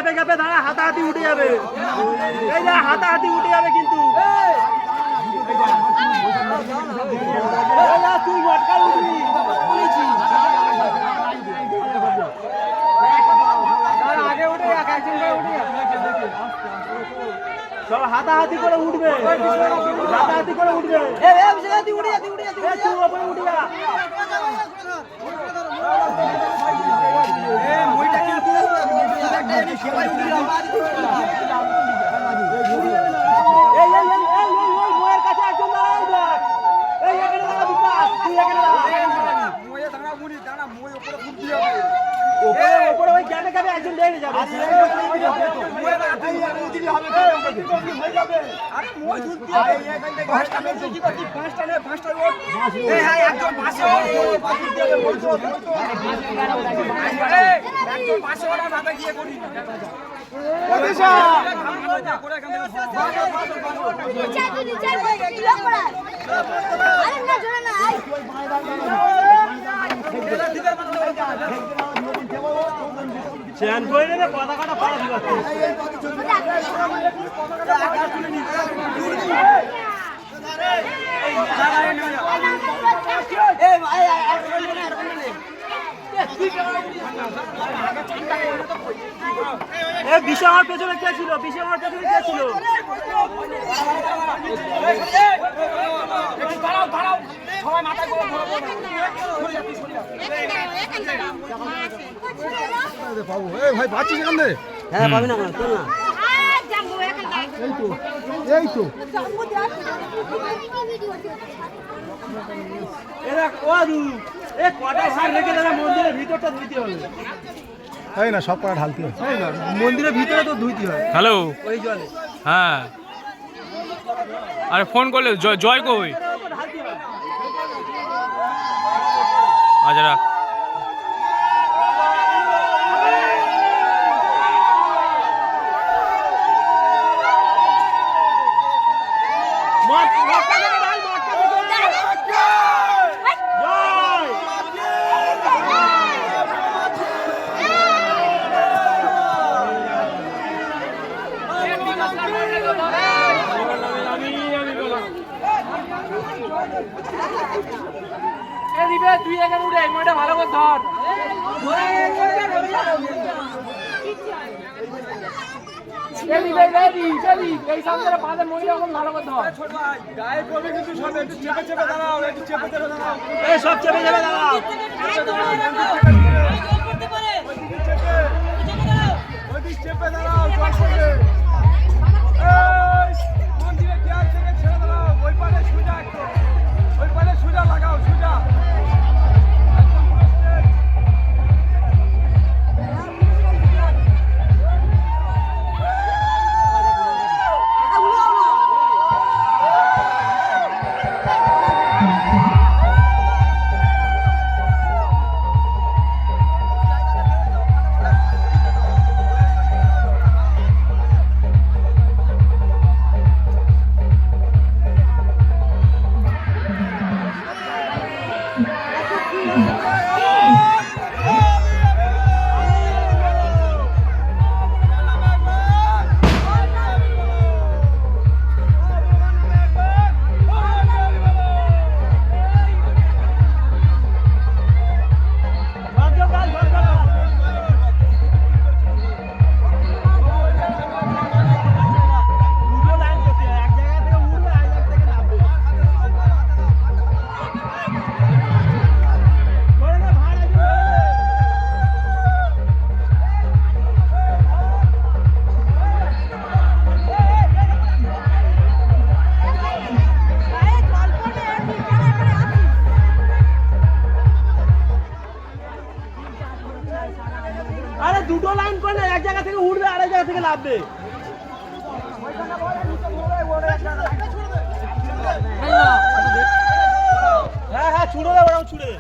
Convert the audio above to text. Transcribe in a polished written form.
গ্যাপে গ্যাপে দাঁড়া, হাতাহাতি উঠে যাবে। এই যে হাতাহাতি উঠে যাবে কিন্তু। তুই মটকা উঠবি বলেছি। আগে উঠে সব হাতাহাতি করে উঠবে, হাতাহাতি করে উঠবে। ময়ের কাছে একজন দাঁড়ায়, এই এখানে দাঁড়া বিকাশ, তুই এখানে দাঁড়া। ওপরে ওই গ্যাপে গ্যাপে একজন লেগে যাবে। চেন করে নেবে, পতাকাটা পাড়া দিবে। বিশে আমার পেছনে কে ছিল? বিশে আমার পেছনে কে ছিল? ভাই পাচ্ছিস এখান থেকে? হ্যাঁ পাবি না, চল না। এই তো মন্দিরের ভিতরটা ধুইতে হবে। তাই না, সব কটা ঢালতে হবে। মন্দিরের ভিতরে তো ধুইতে হয়। হ্যালো, ওই জলে হ্যাঁ, আরে ফোন করলে জয় কই? আচ্ছা রাখ। তুই এখানে উঠে মইটা ভালো করে ধর। এই সামনে পাদের মইটা ভালো করে ধর। গায়ে পড়বে কিন্তু সব একটু চেপে চেপে দাঁড়াও, একটু চেপে চেপে দাঁড়াও। এই সব চেপে চেপে দাঁড়াও। চেপে দাঁড়াও, জল পড়বে। মন্দিরে দেয়াল থেকে ছেড়ে দাঁড়াও, ওই পারে সোজা একটু, ওই পারে সোজা লাগাও, সোজা। দুটো লাইন করলে এক জায়গা থেকে উঠবে আরেক জায়গা থেকে নামবে। হ্যাঁ হ্যাঁ ছুড়ে দেবো, ছুড়ে